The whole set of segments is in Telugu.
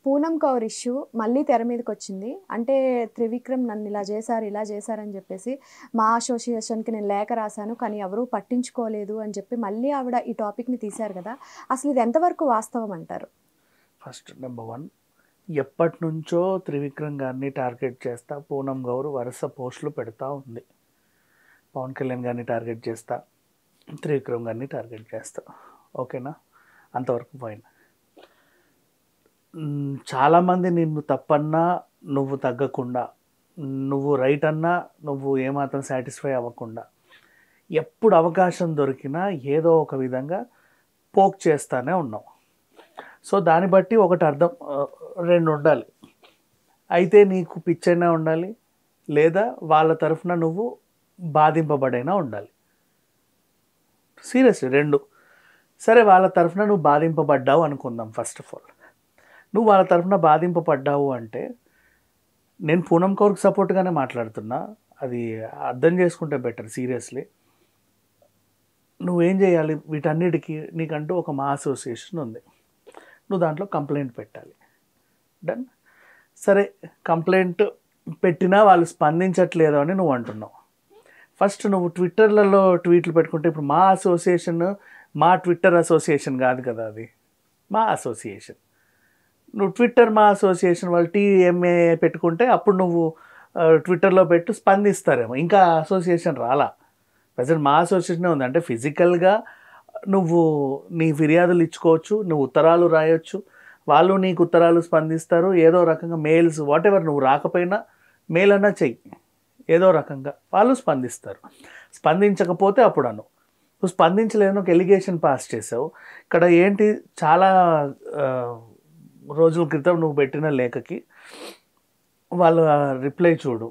పూనం కౌర్ ఇష్యూ మళ్ళీ తెర మీదకొచ్చింది. అంటే త్రివిక్రమ్ నన్ను ఇలా చేశారని చెప్పేసి మా అసోసియేషన్‌కి నేను లేఖ రాసాను. కానీ ఎవరూ పట్టించుకోలేదు అని చెప్పి మళ్ళీ ఆవిడ ఈ టాపిక్‌ని తీశారు కదా! అసలు ఇది ఎంతవరకు వాస్తవం అంటారు? ఫస్ట్ నెంబర్ 1, ఎప్పటినుంచో త్రివిక్రమ్ గారిని టార్గెట్ చేస్తా పూనం గౌర్ వరుస పోస్టులు పెడతా ఉంది. పవన్ కళ్యాణ్ గారిని టార్గెట్ చేస్తా, త్రివిక్రమ్ గారిని టార్గెట్ చేస్తా. ఓకేనా? అంతవరకు ఫైన్. చాలామంది నిన్ను తప్పన్నా నువ్వు తగ్గకుండా, నువ్వు రైట్ అన్నా నువ్వు ఏమాత్రం సాటిస్ఫై అవ్వకుండా, ఎప్పుడు అవకాశం దొరికినా ఏదో ఒక విధంగా పోక్ చేస్తానే ఉన్నావు. సో దాన్ని బట్టి ఒకటి అర్థం, రెండు ఉండాలి. అయితే నీకు పిచ్చైనా ఉండాలి, లేదా వాళ్ళ తరఫున నువ్వు బాధింపబడైనా ఉండాలి. సీరియస్లీ రెండు. సరే, వాళ్ళ తరఫున నువ్వు బాధింపబడ్డావు అనుకుందాం. ఫస్ట్ ఆఫ్ ఆల్, నువ్వు వాళ్ళ తరఫున బాధింపబడ్డావు అంటే నేను పూనం కౌర్కి సపోర్ట్గానే మాట్లాడుతున్నా, అది అర్థం చేసుకుంటే బెటర్. సీరియస్లీ నువ్వేం చేయాలి? వీటన్నిటికీ నీకంటూ ఒక మా అసోసియేషన్ ఉంది, నువ్వు దాంట్లో కంప్లైంట్ పెట్టాలి. డన్. సరే, కంప్లైంట్ పెట్టినా వాళ్ళు స్పందించట్లేదు అని నువ్వు అంటున్నావు. ఫస్ట్ నువ్వు ట్విట్టర్లలో ట్వీట్లు పెట్టుకుంటే, ఇప్పుడు మా అసోసియేషన్, మా ట్విట్టర్ అసోసియేషన్ కాదు కదా, అది మా అసోసియేషన్. నువ్వు ట్విట్టర్ మా అసోసియేషన్ వాళ్ళు టీఎంఏ పెట్టుకుంటే అప్పుడు నువ్వు ట్విట్టర్లో పెట్టు, స్పందిస్తారేమో. ఇంకా అసోసియేషన్ రాలా, ప్రజెంట్ మా అసోసియేషనే ఉంది. అంటే ఫిజికల్గా నువ్వు నీ ఫిర్యాదులు ఇచ్చుకోవచ్చు, నువ్వు ఉత్తరాలు రాయొచ్చు, వాళ్ళు నీకు ఉత్తరాలు స్పందిస్తారు. ఏదో రకంగా మెయిల్స్ వాటెవర్, నువ్వు రాకపోయినా మెయిల్ అన్నా చెయ్యి, ఏదో రకంగా వాళ్ళు స్పందిస్తారు. స్పందించకపోతే అప్పుడు నువ్వు స్పందించలేదని ఒక ఎలిగేషన్ పాస్ చేసావు. ఇక్కడ ఏంటి, చాలా రోజుల క్రితం నువ్వు పెట్టిన లేఖకి వాళ్ళ రిప్లై చూడు.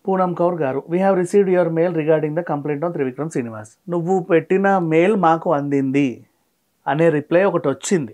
పూనం కౌర్ గారు, we have received your mail regarding the complaint on Trivikram Srinivas. నువ్వు పెట్టిన మెయిల్ మాకు అందింది అనే రిప్లై ఒకటి వచ్చింది.